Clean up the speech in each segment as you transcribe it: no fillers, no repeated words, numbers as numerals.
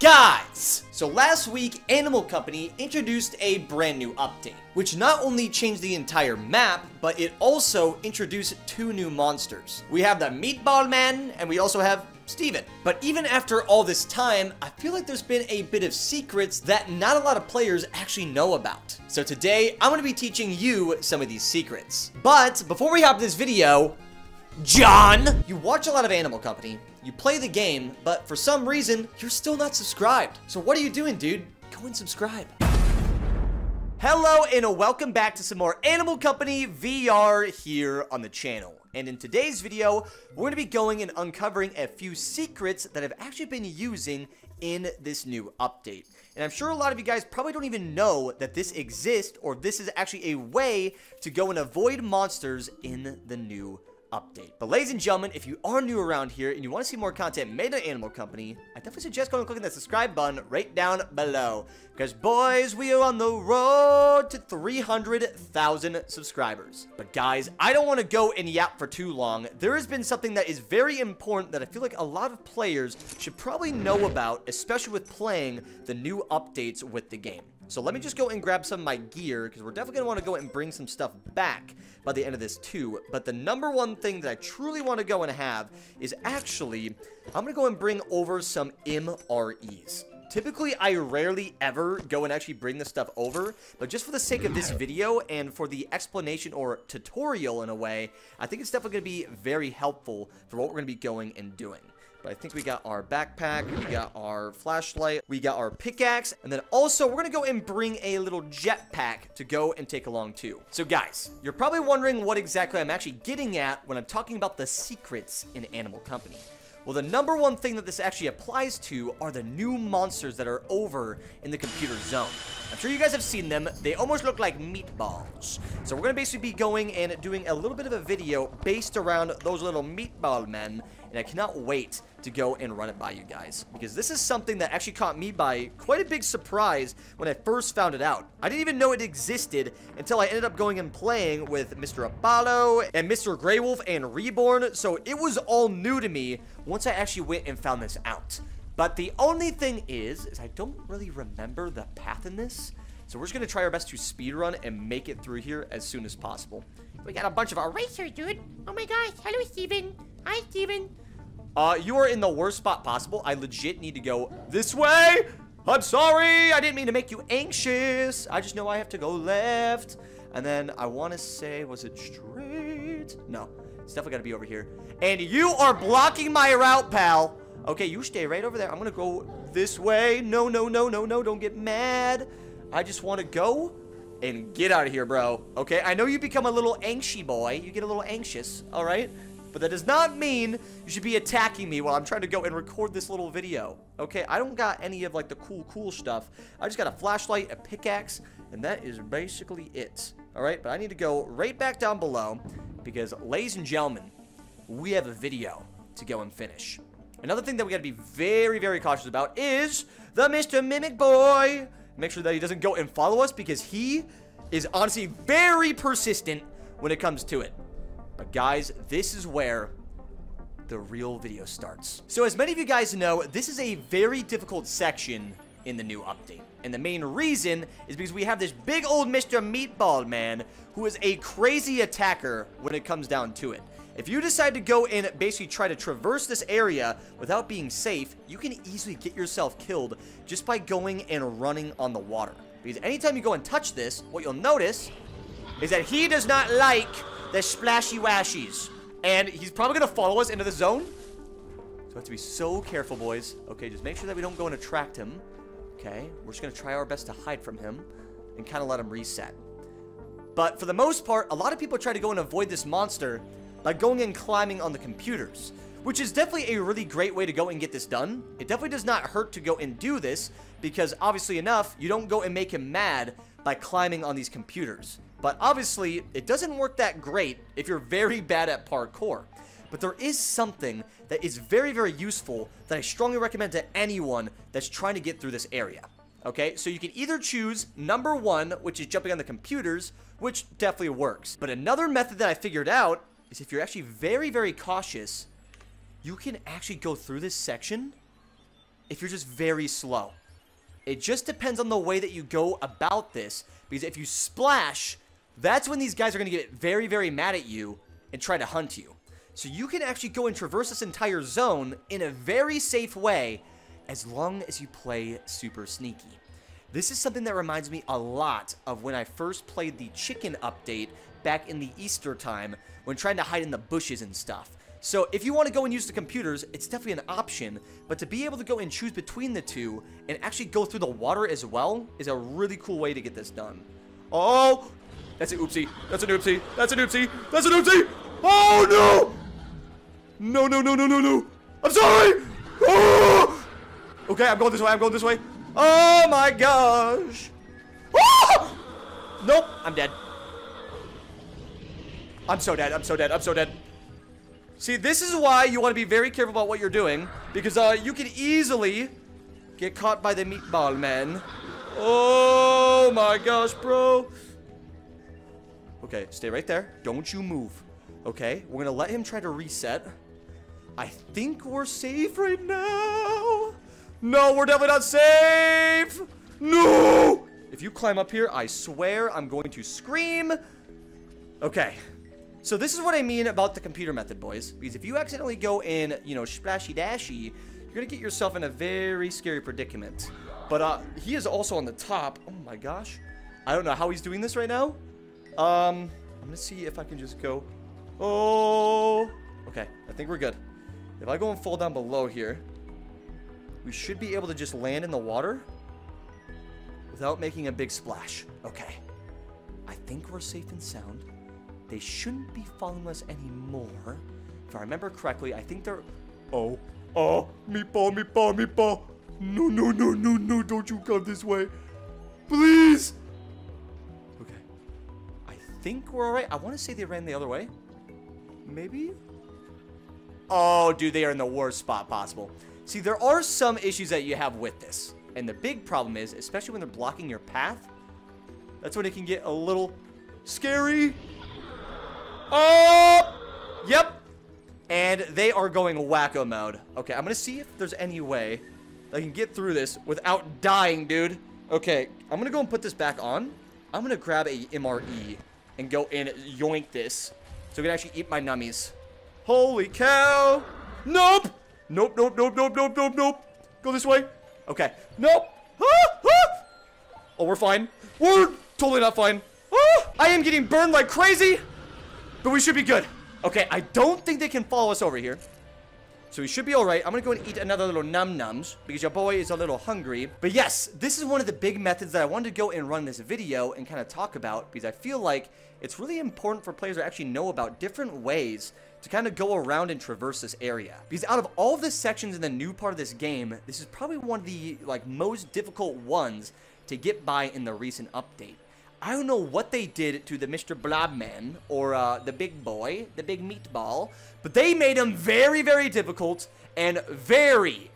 Guys! So last week, Animal Company introduced a brand new update, which not only changed the entire map, but it also introduced two new monsters. We have the Meatball Man, and we also have Steven. But even after all this time, I feel like there's been a bit of secrets that not a lot of players actually know about. So today, I'm going to be teaching you some of these secrets. But before we hop into this video, John! You watch a lot of Animal Company, you play the game, but for some reason, you're still not subscribed. So what are you doing, dude? Go and subscribe. Hello, and welcome back to some more Animal Company VR here on the channel. And in today's video, we're going to be going and uncovering a few secrets that I've actually been using in this new update. And I'm sure a lot of you guys probably don't even know that this exists, or this is actually a way to go and avoid monsters in the new update. But ladies and gentlemen, if you are new around here and you want to see more content made on Animal Company, I definitely suggest going and clicking that subscribe button right down below. Because boys, we are on the road to 300,000 subscribers. But guys, I don't want to go and yap for too long. There has been something that is very important that I feel like a lot of players should probably know about, especially with playing the new updates with the game. So let me just go and grab some of my gear, because we're definitely going to want to go and bring some stuff back by the end of this too. But the number one thing that I truly want to go and have is actually, I'm going to go and bring over some MREs. Typically, I rarely ever go and actually bring this stuff over, but just for the sake of this video and for the explanation or tutorial in a way, I think it's definitely going to be very helpful for what we're going to be going and doing. But I think we got our backpack, we got our flashlight, we got our pickaxe, and then also we're going to go and bring a little jetpack to go and take along too. So guys, you're probably wondering what exactly I'm actually getting at when I'm talking about the secrets in Animal Company. Well, the number one thing that this actually applies to are the new monsters that are over in the computer zone. I'm sure you guys have seen them. They almost look like meatballs. So we're going to basically be going and doing a little bit of a video based around those little meatball men. And I cannot wait to go and run it by you guys, because this is something that actually caught me by quite a big surprise when I first found it out. I didn't even know it existed until I ended up going and playing with Mr. Apollo and Mr. Grey Wolf and Reborn, so it was all new to me once I actually went and found this out. But the only thing is I don't really remember the path in this, so we're just going to try our best to speedrun and make it through here as soon as possible. We got a bunch of erasers, dude. Oh my gosh. Hello, Steven. Hi, Steven. You are in the worst spot possible. I legit need to go this way. I'm sorry. I didn't mean to make you anxious. I just know I have to go left. And then I want to say, was it straight? No, it's definitely got to be over here. And you are blocking my route, pal. Okay, you stay right over there. I'm going to go this way. No, no, no, no, no. Don't get mad. I just want to go and get out of here, bro. Okay, I know you become a little angsty boy. You get a little anxious, all right? But that does not mean you should be attacking me while I'm trying to go and record this little video. Okay, I don't got any of like the cool stuff. I just got a flashlight, a pickaxe, and that is basically it. All right, but I need to go right back down below because, ladies and gentlemen, we have a video to go and finish. Another thing that we got to be very, very cautious about is the Mr. Mimic Boy. Make sure that he doesn't go and follow us, because he is honestly very persistent when it comes to it. But guys, this is where the real video starts. So as many of you guys know, this is a very difficult section in the new update. And the main reason is because we have this big old Mr. Meatball Man who is a crazy attacker when it comes down to it. If you decide to go and basically try to traverse this area without being safe, you can easily get yourself killed just by going and running on the water. Because anytime you go and touch this, what you'll notice is that he does not like the splashy washies, and he's probably gonna follow us into the zone. So we have to be so careful, boys. Okay, just make sure that we don't go and attract him. Okay, we're just gonna try our best to hide from him and kind of let him reset. But for the most part, a lot of people try to go and avoid this monster by going and climbing on the computers, which is definitely a really great way to go and get this done. It definitely does not hurt to go and do this, because obviously enough, you don't go and make him mad by climbing on these computers. But obviously, it doesn't work that great if you're very bad at parkour. But there is something that is very, very useful that I strongly recommend to anyone that's trying to get through this area. Okay, so you can either choose number one, which is jumping on the computers, which definitely works. But another method that I figured out is if you're actually very, very cautious, you can actually go through this section if you're just very slow. It just depends on the way that you go about this, because if you splash, that's when these guys are going to get very, very mad at you and try to hunt you. So you can actually go and traverse this entire zone in a very safe way, as long as you play super sneaky. This is something that reminds me a lot of when I first played the chicken update back in the Easter time, when trying to hide in the bushes and stuff. So if you want to go and use the computers, it's definitely an option, but to be able to go and choose between the two and actually go through the water as well is a really cool way to get this done. Oh, that's an oopsie. That's an oopsie. That's an oopsie. That's an oopsie. Oh, no. No, no, no, no, no, no. I'm sorry. Oh. Okay, I'm going this way. I'm going this way. Oh, my gosh. Oh. Nope, I'm dead. I'm so dead. I'm so dead. I'm so dead. See, this is why you want to be very careful about what you're doing, because you can easily get caught by the meatball man. Oh my gosh, bro. Okay, stay right there. Don't you move. Okay, we're gonna let him try to reset. I think we're safe right now. No, we're definitely not safe. No! If you climb up here, I swear I'm going to scream. Okay. So this is what I mean about the computer method, boys. Because if you accidentally go in, you know, splashy dashy, you're going to get yourself in a very scary predicament. But he is also on the top. Oh my gosh. I don't know how he's doing this right now. I'm going to see if I can just go. Oh. Okay, I think we're good. If I go and fall down below here, we should be able to just land in the water without making a big splash. Okay. I think we're safe and sound. They shouldn't be following us anymore. If I remember correctly, I think they're... Oh, meatball, meatball, meatball. No, no, no, no, no, don't you come this way. Please. Okay. I think we're all right. I want to say they ran the other way. Maybe? Oh, dude, they are in the worst spot possible. See, there are some issues that you have with this. And the big problem is, especially when they're blocking your path, that's when it can get a little scary. Oh! Yep. And they are going wacko mode. Okay, I'm gonna see if there's any way I can get through this without dying, dude. Okay, I'm gonna go and put this back on. I'm gonna grab a MRE and go and yoink this so I can actually eat my nummies. Holy cow! Nope! Nope, nope, nope, nope, nope, nope, nope. Go this way. Okay. Nope. Ah, ah. Oh, we're fine. We're totally not fine. Ah, I am getting burned like crazy. But we should be good. Okay, I don't think they can follow us over here. So we should be alright. I'm gonna go and eat another little num-nums because your boy is a little hungry. But yes, this is one of the big methods that I wanted to go and run this video and kind of talk about, because I feel like it's really important for players to actually know about different ways to kind of go around and traverse this area. Because out of all of the sections in the new part of this game, this is probably one of the most difficult ones to get by in the recent update. I don't know what they did to the Mr. Blobman or the big boy, the big meatball, but they made him very, very difficult and very,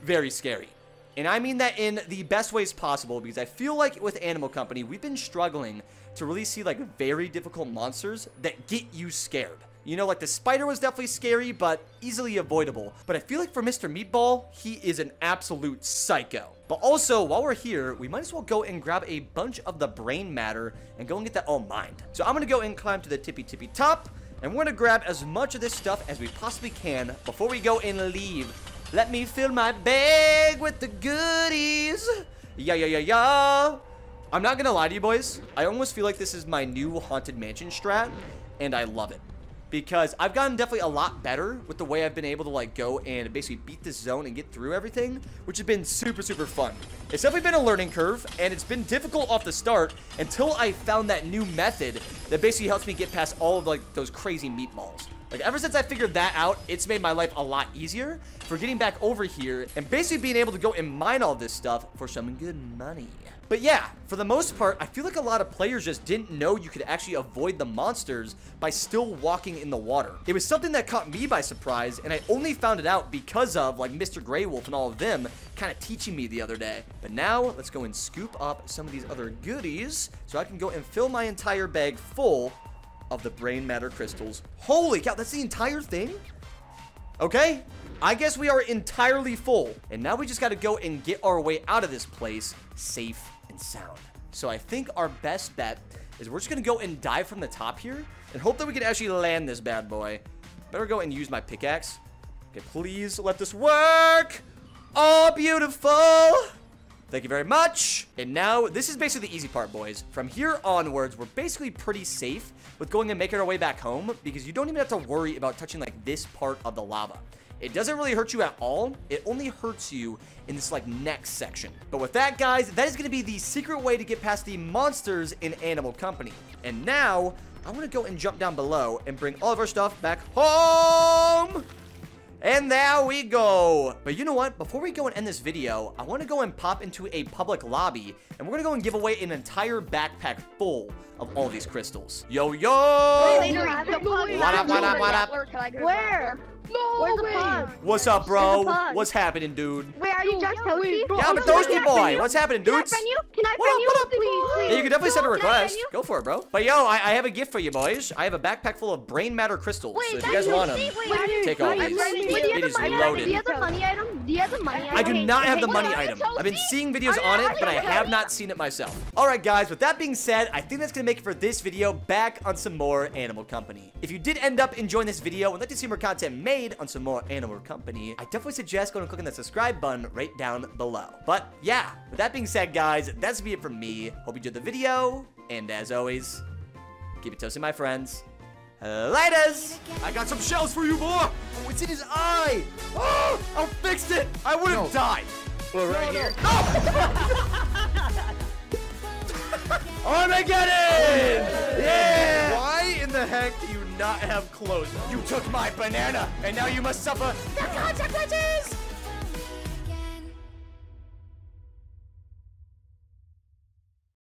very scary. And I mean that in the best ways possible, because I feel like with Animal Company, we've been struggling to really see very difficult monsters that get you scared. You know, like the spider was definitely scary, but easily avoidable. But I feel like for Mr. Meatball, he is an absolute psycho. But also, while we're here, we might as well go and grab a bunch of the brain matter and go and get that all mined. So I'm going to go and climb to the tippy top, and we're going to grab as much of this stuff as we possibly can before we go and leave. Let me fill my bag with the goodies. Yeah. I'm not going to lie to you, boys. I almost feel like this is my new Haunted Mansion strat, and I love it. Because I've gotten definitely a lot better with the way I've been able to go and basically beat this zone and get through everything, which has been super, super fun. It's definitely been a learning curve, and it's been difficult off the start until I found that new method that basically helps me get past all of those crazy meatballs. Ever since I figured that out, it's made my life a lot easier for getting back over here and basically being able to go and mine all this stuff for some good money. But yeah, for the most part, I feel like a lot of players just didn't know you could actually avoid the monsters by still walking in the water. It was something that caught me by surprise, and I only found it out because of Mr. Grey Wolf and all of them kind of teaching me the other day. But now, let's go and scoop up some of these other goodies so I can go and fill my entire bag full of the brain matter crystals. Holy cow, that's the entire thing? Okay, I guess we are entirely full. And now we just got to go and get our way out of this place safe and sound. So I think our best bet is we're just going to go and dive from the top here and hope that we can actually land this bad boy. Better go and use my pickaxe. Okay, please let this work. Oh, beautiful. Thank you very much. And now, this is basically the easy part, boys. From here onwards, we're basically pretty safe with going and making our way back home because you don't even have to worry about touching, like, this part of the lava. It doesn't really hurt you at all. It only hurts you in this, like, next section. But with that, guys, that is going to be the secret way to get past the monsters in Animal Company. And now, I want to go and jump down below and bring all of our stuff back home. And there we go. But you know what? Before we go and end this video, I want to go and pop into a public lobby, and we're going to go and give away an entire backpack full of all these crystals. Yo, yo! What up? Where? No, where's the pug? What's up, bro? What's happening, dude? Wait, are you JustToasty? Yeah, I'm a toasty boy. What's happening, dudes? Can I friend you? Please. Yeah, you can definitely send a request. Go for it, bro. But yo, I have a gift for you, boys. I have a backpack full of brain matter crystals. So if you guys want them, take all these. It is loaded. Do you have the money item? Do you have the money item? I do not have the money item. I've been seeing videos on it, but I have not seen it myself. All right, guys, with that being said, I think that's going to make it for this video. Back on some more Animal Company. If you did end up enjoying this video and would like to see more content made on some more Animal Company, I definitely suggest going and clicking that subscribe button right down below. But yeah, with that being said, guys, that's be it from me. Hope you enjoyed the video, and as always, keep it toasty, my friends. Laters! I got some shells for you, boy! Oh, it's in his eye! Oh, I fixed it! I would have died! Well, right here. Armageddon! Yeah! Why in the heck do you not have clothes? You took my banana, and now you must suffer the consequences!